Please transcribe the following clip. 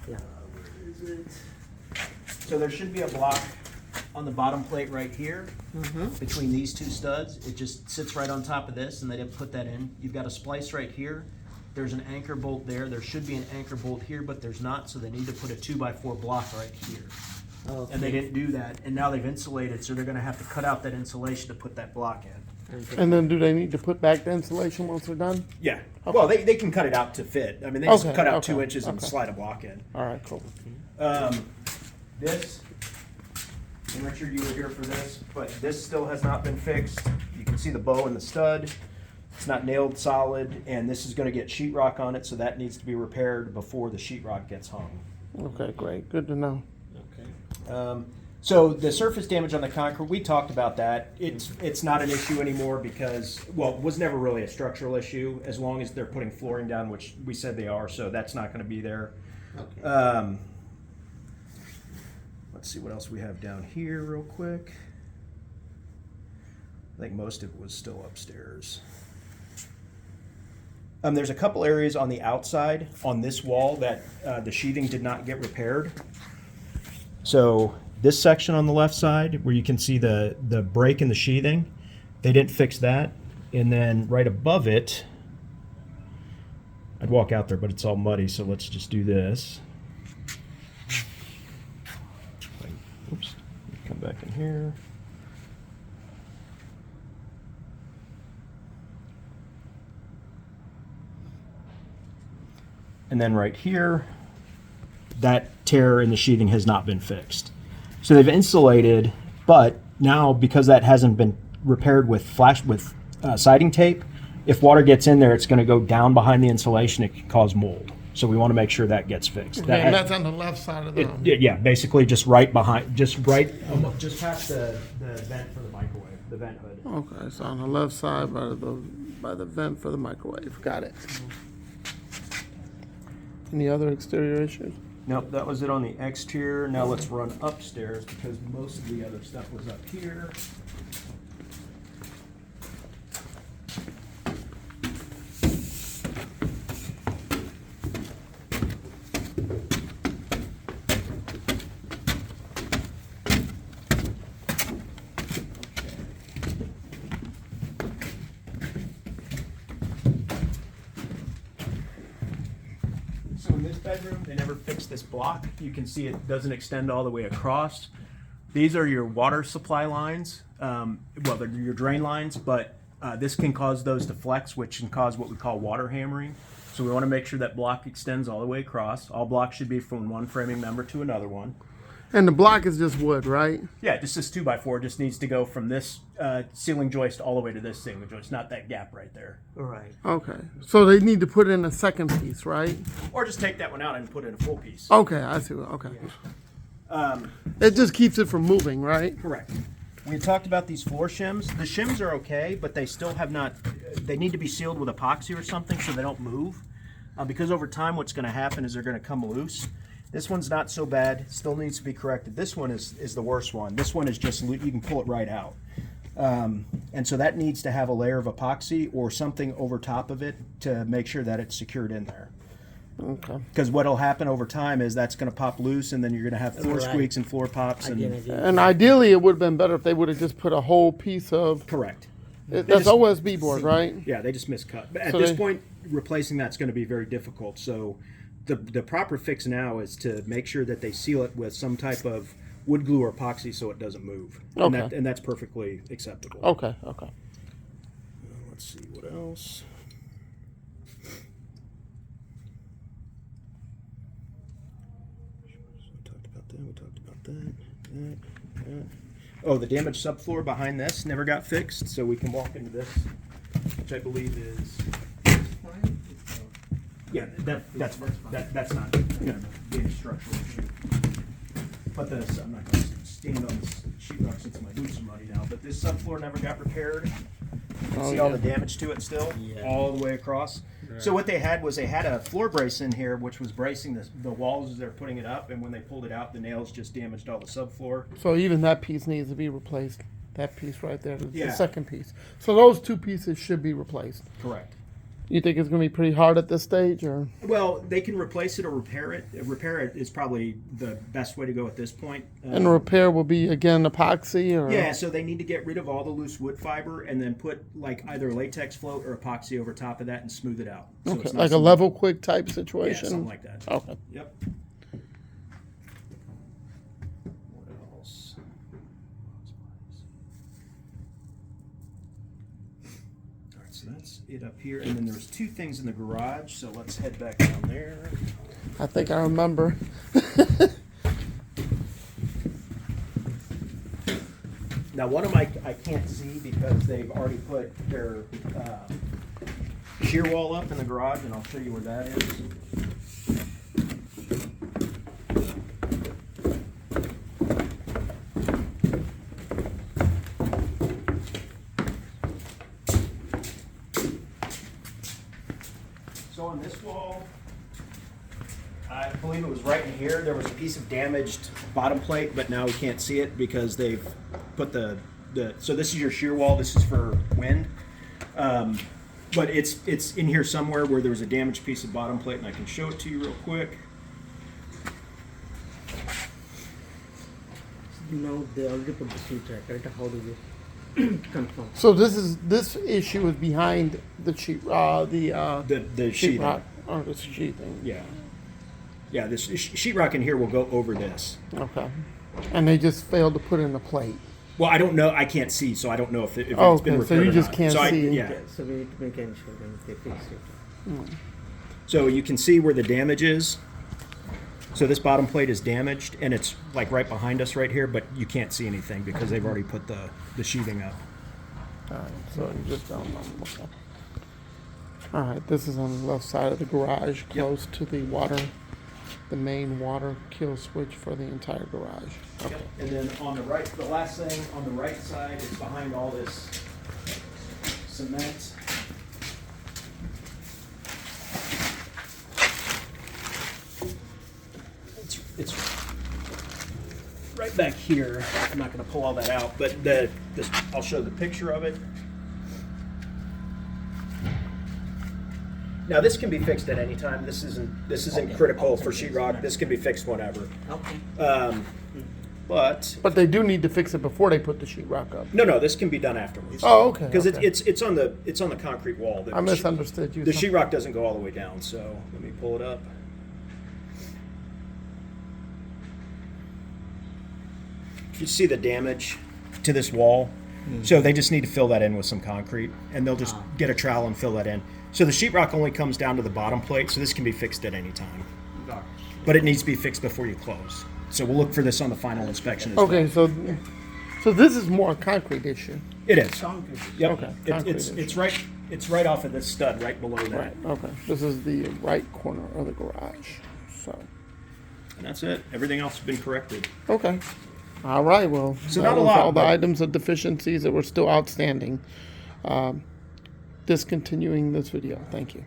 Yeah. Where is it? So there should be a block on the bottom plate right here between these two studs. It just sits right on top of this, and they didn't put that in. You've got a splice right here. There's an anchor bolt there. There should be an anchor bolt here, but there's not, so they need to put a 2x4 block right here. Okay. And they didn't do that, and now they've insulated, so they're gonna have to cut out that insulation to put that block in. Okay. And then do they need to put back the insulation once they're done? Yeah. Well, they can cut it out to fit. I mean, they just Okay, cut out okay, 2 inches and okay. slide a block in. All right, cool. This, and Richard, you were here for this, but this still has not been fixed. You can see the bow and the stud. It's not nailed solid, and this is gonna get sheetrock on it, so that needs to be repaired before the sheetrock gets hung. Okay, great. Good to know. Okay. So the surface damage on the concrete, we talked about that. It's not an issue anymore because, well, it was never really a structural issue as long as they're putting flooring down, which we said they are, so that's not gonna be there. Okay. Let's see what else we have down here real quick. I think most of it was still upstairs. There's a couple areas on the outside on this wall that the sheathing did not get repaired. So this section on the left side where you can see the break in the sheathing, they didn't fix that. And then right above it, I'd walk out there, but it's all muddy, so let's just do this. Oops, come back in here. And then right here, that tear in the sheathing has not been fixed. So they've insulated, but now because that hasn't been repaired with siding tape, if water gets in there, it's going to go down behind the insulation. It can cause mold. So we want to make sure that gets fixed. Okay, and that's on the left side of the. Yeah, basically just right behind, just past the vent for the microwave, the vent hood. Okay, so on the left side by the vent for the microwave. Got it. Any other exterior issues? Nope, that was it on the exterior. Now let's run upstairs because most of the other stuff was up here. So in this bedroom, they never fixed this block. You can see it doesn't extend all the way across. These are your water supply lines. Well, they're your drain lines, but this can cause those to flex, which can cause what we call water hammering. So we want to make sure that block extends all the way across. All blocks should be from one framing member to another one. And the block is just wood, right? Yeah, just this 2x4 just needs to go from this ceiling joist all the way to this ceiling joist, not that gap right there. All right. Okay. So they need to put in a second piece, right? Or just take that one out and put in a full piece. Okay, I see. Okay. It just keeps it from moving, right? Correct. We talked about these floor shims. The shims are okay, but they still have not, they need to be sealed with epoxy or something so they don't move. Because over time what's going to happen is they're going to come loose. This one's not so bad, still needs to be corrected. This one is the worst one. This one is just, you can pull it right out. And so that needs to have a layer of epoxy or something over top of it to make sure that it's secured in there. Okay. Because what'll happen over time is that's going to pop loose, and then you're going to have floor Right. squeaks and floor pops. I get it. And ideally, it would have been better if they would have just put a whole piece of. Correct. That's just- OSB board, right? Yeah, they just miscut. But at So this they- point, replacing that's going to be very difficult. So the proper fix now is to make sure that they seal it with some type of wood glue or epoxy so it doesn't move. And, Okay. and that's perfectly acceptable. Okay. Okay. Let's see what else. We talked about that. We talked about that. Oh, the damaged subfloor behind this never got fixed, so we can walk into this, which I believe is. Yeah, that's not being structural issue. But this, I'm not going to stand on this sheetrock since my boots are muddy now. But this subfloor never got repaired. You can see all the damage to it still, all the way across. Right. So what they had was a floor brace in here, which was bracing the walls as they're putting it up. And when they pulled it out, the nails just damaged all the subfloor. So even that piece needs to be replaced. That piece right there, the Yeah. second piece. So those two pieces should be replaced. Correct. You think it's gonna be pretty hard at this stage, or? Well, they can replace it or repair it. Repair it is probably the best way to go at this point. And the repair will be again epoxy, or? Yeah, so they need to get rid of all the loose wood fiber and then put like either latex float or epoxy over top of that and smooth it out. So Okay, it's like nice a and- level quick type Yeah, situation. something like that. Okay. Yep. What else? All right, so that's it up here, and then there's two things in the garage. So let's head back down there. I think I remember. Now, one of my I can't see because they've already put their shear wall up in the garage, and I'll show you where that is. So on this wall, I believe it was right in here, there was a piece of damaged bottom plate, but now we can't see it because they've put so this is your shear wall, this is for wind. But it's in here somewhere where there was a damaged piece of bottom plate, and I can show it to you real quick. Now they already put the sheetrock, right? How do you confirm? So this issue is behind the sheet, The sheathing. sheetrock or the sheathing. Yeah. Yeah, this sheetrock in here will go over this. Okay. And they just failed to put in the plate. Well, I don't know. I can't see, so I don't know if it's Oh, been okay, so repaired you or just not. can't So see. yeah. So we can show them if they fix it. So you can see where the damage is. So this bottom plate is damaged, and it's like right behind us right here, but you can't see anything because they've already put the sheathing up. All right, so you just don't know. Okay. All right, this is on the left side of the garage, close to the main water kill switch for the entire garage. Okay. And then on the right, the last thing on the right side is behind all this cement. It's right back here. I'm not going to pull all that out, but I'll show the picture of it. Now this can be fixed at any time. This isn't critical for sheetrock. This can be fixed whenever. Okay. But But they do need to fix it before they put the sheetrock up. no, this can be done afterwards. Oh, okay. Because okay. it's on the concrete wall. I misunderstood you. The sheetrock doesn't go all the way down. So let me pull it up. You see the damage to this wall. So they just need to fill that in with some concrete, and they'll just get a trowel and fill that in. So the sheetrock only comes down to the bottom plate, so this can be fixed at any time. But it needs to be fixed before you close. So we'll look for this on the final inspection as Okay, well. so this is more a concrete issue. It is. Concrete. Yep. Okay, It, concrete it's right off of this stud, right below that. Right. Okay. This is the right corner of the garage. So. And that's it. Everything else has been corrected. Okay. All right. Well, So that not a was lot, all the but- items of deficiencies that were still outstanding. Discontinuing this video. Thank you.